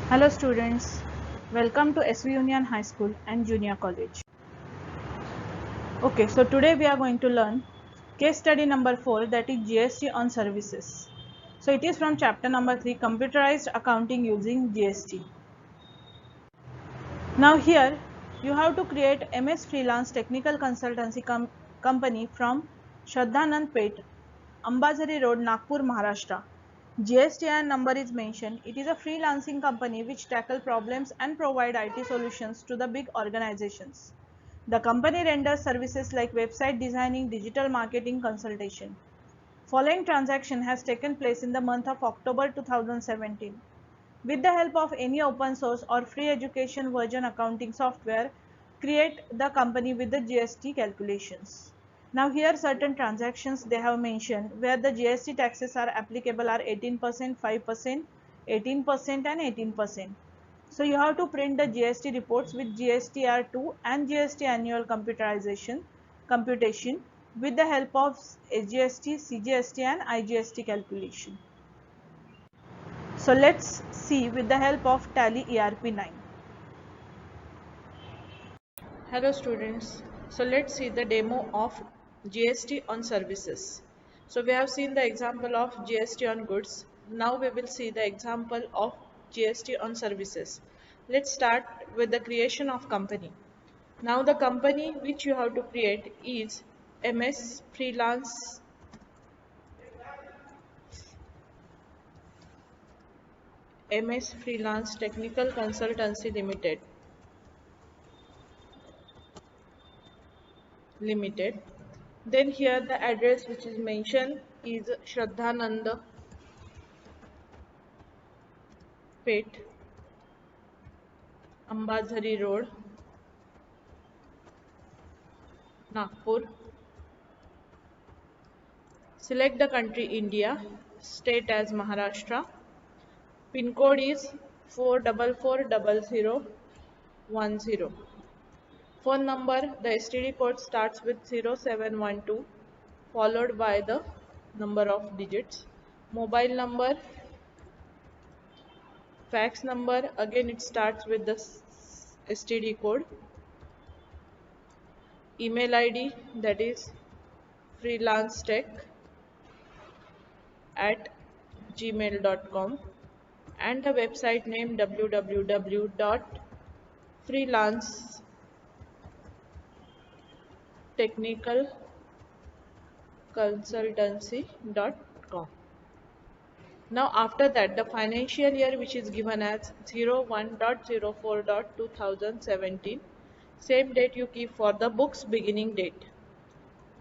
Hello students, welcome to SV Union High School and Junior College. Okay, so today we are going to learn case study number 4, that is GST on services. So it is from chapter number 3, computerized accounting using GST. Now here you have to create MS Freelance Technical Consultancy company from Shraddhanand Pet, Ambazari Road, Nagpur, Maharashtra. GSTN number is mentioned. It is a freelancing company which tackle problems and provide IT solutions to the big organizations. The company renders services like website designing, digital marketing consultation. Following transaction has taken place in the month of October 2017. With the help of any open source or free education version accounting software, create the company with the GST calculations. Now here certain transactions they have mentioned where the GST taxes are applicable are 18%, 5%, 18% and 18%. So you have to print the GST reports with GSTR2 and GST annual computation with the help of SGST, CGST and IGST calculation. So let's see with the help of Tally ERP9. Hello students. So let's see the demo of GST on services. So we have seen the example of GST on goods. Now we will see the example of GST on services. Let's start with the creation of company. Now the company which you have to create is MS Freelance Technical Consultancy Limited. Then here the address which is mentioned is Shraddhanand Pet, Ambazari Road, Nagpur. Select the country India, state as Maharashtra. Pin code is 4440010. Phone number, the STD code starts with 0712 followed by the number of digits. Mobile number, fax number, again it starts with the STD code. Email ID, that is freelancetech@gmail.com, and the website name www.freelancetechnicalconsultancy.com. Now after that the financial year which is given as 01.04.2017, same date you keep for the book's beginning date.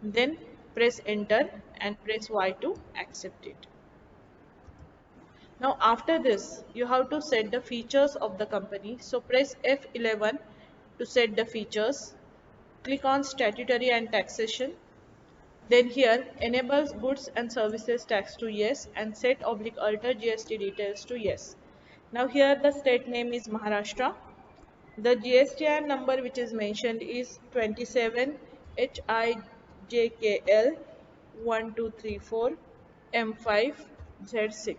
Then press enter and press Y to accept it. Now after this you have to set the features of the company. So press F11 to set the features. Click on statutory and taxation. Then here enables goods and services tax to yes and set/alter GST details to yes. Now here the state name is Maharashtra. The GSTN number which is mentioned is 27 HIJKL 1234 M5 Z6.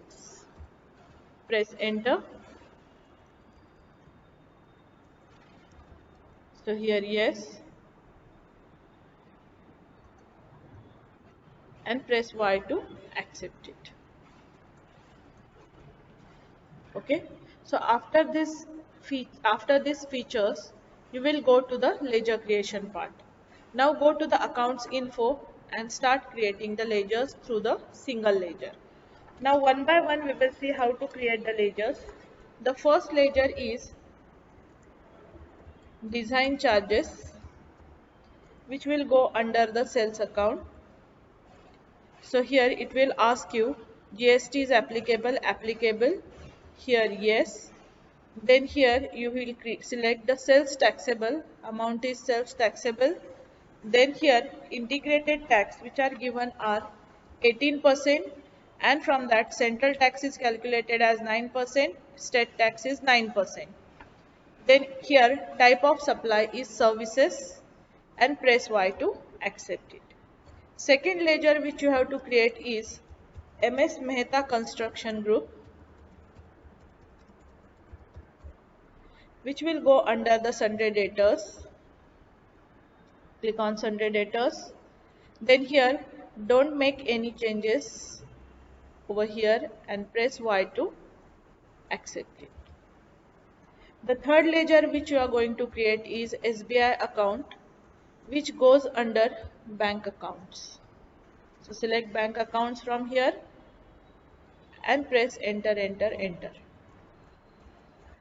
Press enter. So here yes, and press Y to accept it. Okay, so after this features you will go to the ledger creation part. Now go to the accounts info and start creating the ledgers through the single ledger. Now one by one we will see how to create the ledgers. The first ledger is design charges, which will go under the sales account. So here it will ask you GST is applicable, here yes. Then here you will select the sales taxable, amount is sales taxable. Then here integrated tax which are given are 18%, and from that central tax is calculated as 9%, state tax is 9%. Then here type of supply is services and press Y to accept it. Second ledger which you have to create is MS Mehta Construction Group. which will go under the sundry debtors. Click on sundry debtors. Then here don't make any changes over here and press Y to accept it. The third ledger which you are going to create is SBI account, which goes under bank accounts. So select bank accounts from here and press enter, enter, enter.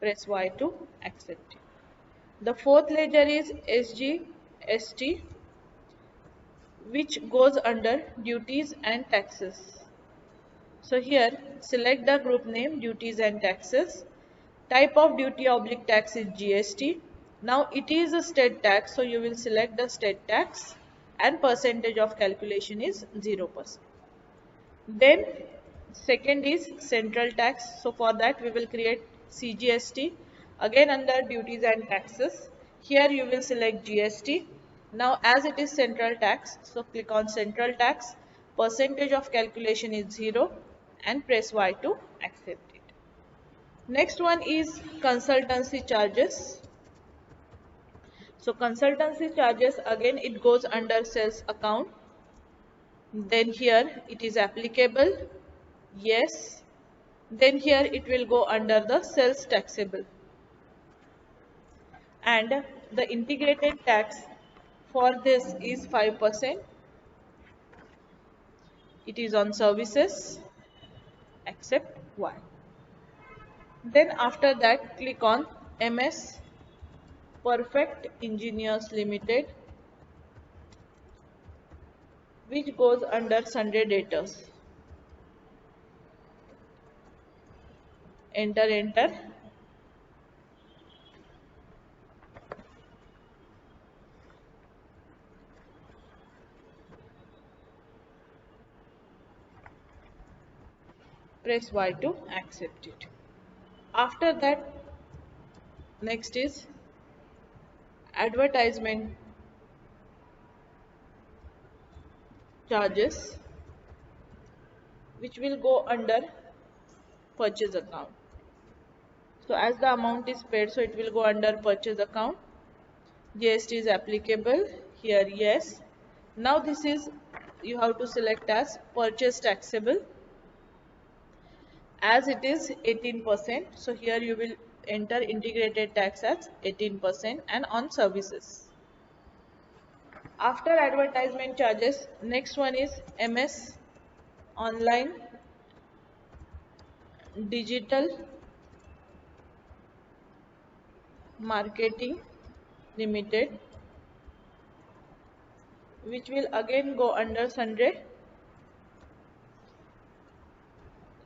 Press Y to accept it. The fourth ledger is SGST, which goes under duties and taxes. So here select the group name duties and taxes. Type of duty oblique tax is GST. Now it is a state tax, so you will select the state tax and percentage of calculation is 0%. Then second is central tax. So for that we will create CGST. Again under duties and taxes. Here you will select GST. Now as it is central tax, so click on central tax. Percentage of calculation is 0 and press Y to accept it. Next one is consultancy charges. So consultancy charges, again it goes under sales account. Then here it is applicable, yes. Then here it will go under the sales taxable. And the integrated tax for this is 5%. It is on services, accept Y. Then after that click on MS Perfect Engineers Limited, which goes under sundry debtors. Enter, enter. Press Y to accept it. After that, next is advertisement charges, which will go under purchase account. So as the amount is paid, so it will go under purchase account. GST is applicable, here yes. Now this is, you have to select as purchase taxable. As it is 18%, so here you will enter integrated tax as 18% and on services. After advertisement charges, next one is MS Online Digital Marketing Limited, which will again go under sundry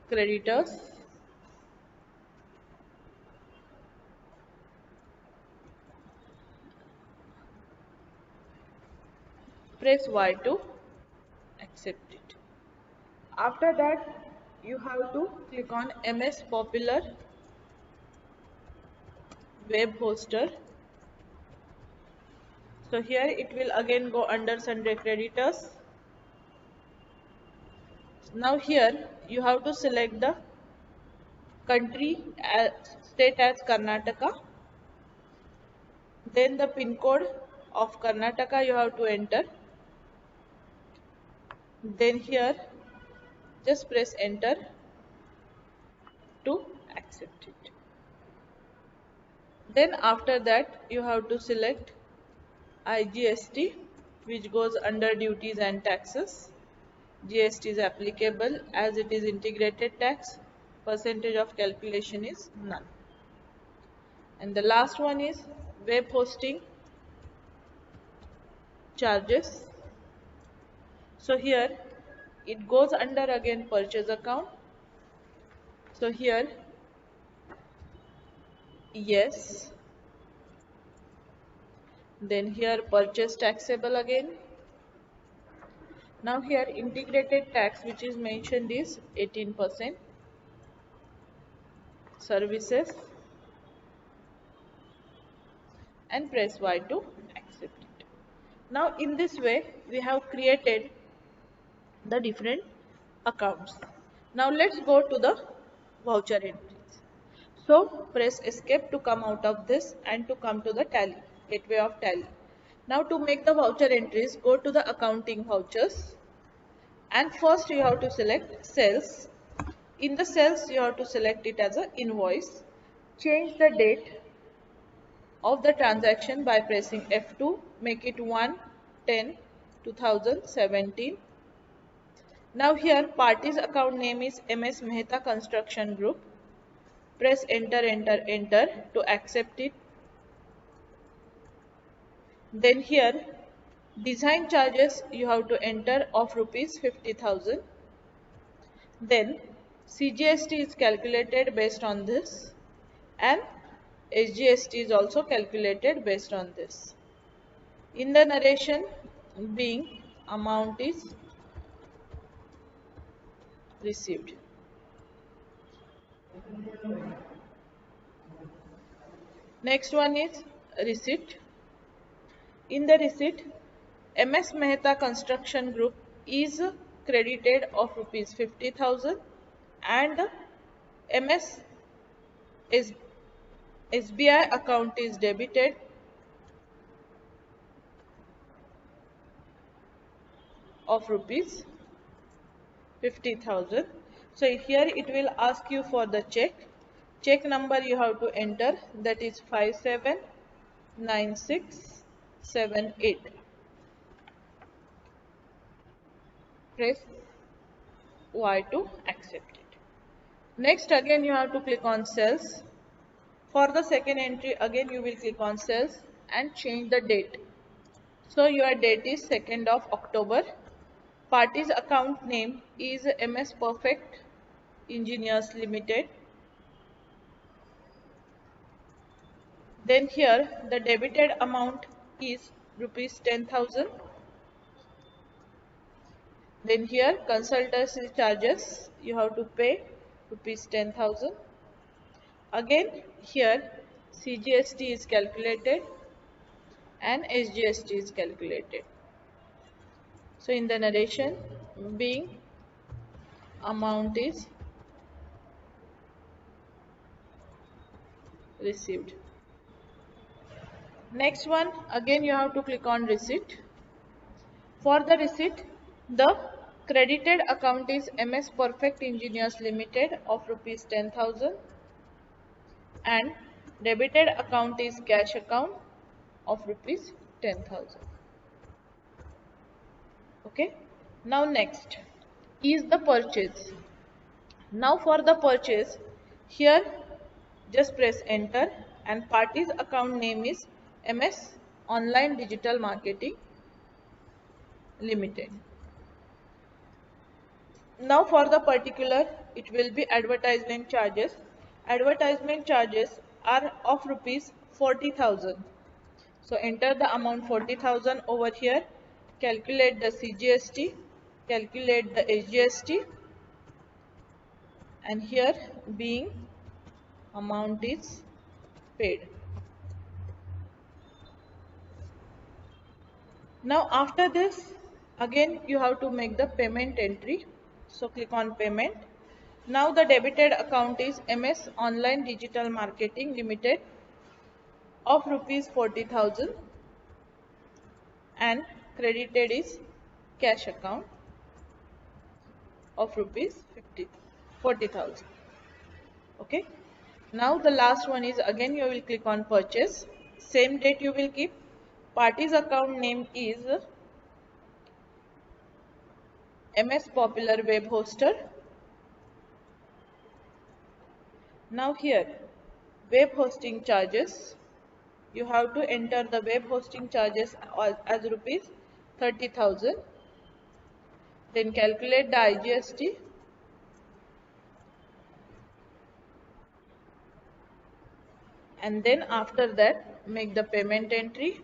creditors. Press Y to accept it. After that, you have to click on MS Popular Web Hoster. So here it will again go under sundry creditors. Now here you have to select the country, state as Karnataka. Then the pin code of Karnataka you have to enter. Then here just press enter to accept it. Then after that you have to select IGST, which goes under duties and taxes. GST is applicable, as it is integrated tax. Percentage of calculation is none. And the last one is web hosting charges. So here it goes under again purchase account. So here yes. Then here purchase taxable again. Now here integrated tax, which is mentioned, is 18%. Services and press Y to accept it. Now in this way we have created the different accounts. Now let's go to the voucher entries. So press escape to come out of this and to come to the tally, gateway of tally. Now to make the voucher entries, go to the accounting vouchers and first you have to select sales. In the sales you have to select it as an invoice. Change the date of the transaction by pressing F2, make it 1/10/2017. Now here party's account name is MS Mehta Construction Group. Press enter, enter, enter to accept it. Then here design charges you have to enter of rupees 50,000. Then CGST is calculated based on this and SGST is also calculated based on this. In the narration being amount is received. Next one is receipt. In the receipt, MS Mehta Construction Group is credited of rupees 50,000 and MS SBI account is debited of rupees 50,000. So here it will ask you for the check. Check number you have to enter, that is 579678. Press Y to accept it. Next again you have to click on sales. For the second entry again you will click on sales and change the date. So your date is 2nd of October. Party's account name is MS Perfect Engineers Limited. Then here the debited amount is rupees 10,000. Then here consultancy charges you have to pay rupees 10,000. Again here CGST is calculated and SGST is calculated. So in the narration being amount is received. Next one again you have to click on receipt. For the receipt, the credited account is MS Perfect Engineers Limited of rupees 10,000 and debited account is cash account of rupees 10,000. Okay. Now next is the purchase. Now for the purchase, here just press enter and party's account name is MS Online Digital Marketing Limited. Now for the particular, it will be advertisement charges. Advertisement charges are of rupees 40,000. So enter the amount 40,000 over here, calculate the CGST, calculate the SGST, and here being amount is paid. Now after this again you have to make the payment entry. So click on payment. Now the debited account is MS Online Digital Marketing Limited of rupees 40,000 and credited is cash account of rupees 40,000. Okay. Now the last one is again you will click on purchase. Same date you will keep. Party's account name is MS Popular Web Hoster. Now here web hosting charges, you have to enter the web hosting charges as rupees 30,000. Then calculate the IGST. And then after that make the payment entry.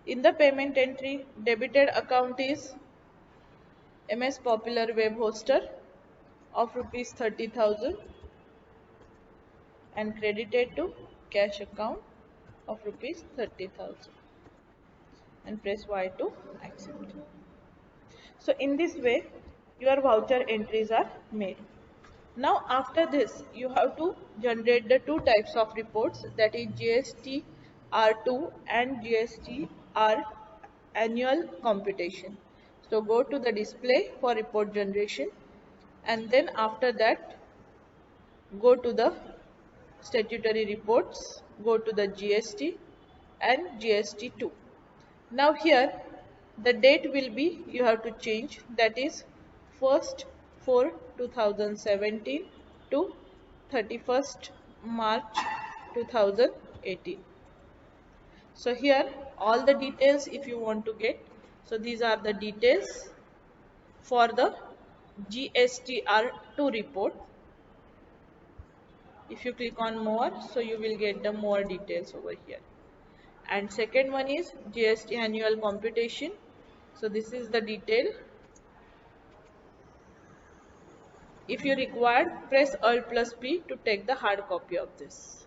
In the payment entry, debited account is MS Popular Web Hoster of rupees 30,000 and credited to cash account of rupees 30,000 and press Y to accept. So in this way your voucher entries are made. Now after this you have to generate the two types of reports, that is GST R2 and GST R annual computation. So go to the display for report generation, and then after that go to the statutory reports, go to the GST and GST2. Now here the date will be, you have to change, that is 1st 4 2017 to 31st March 2018. So here all the details if you want to get, so these are the details for the GSTR2 report. If you click on more, so you will get the more details over here. And second one is GST annual computation. So this is the detail. If you require, press Alt plus P to take the hard copy of this.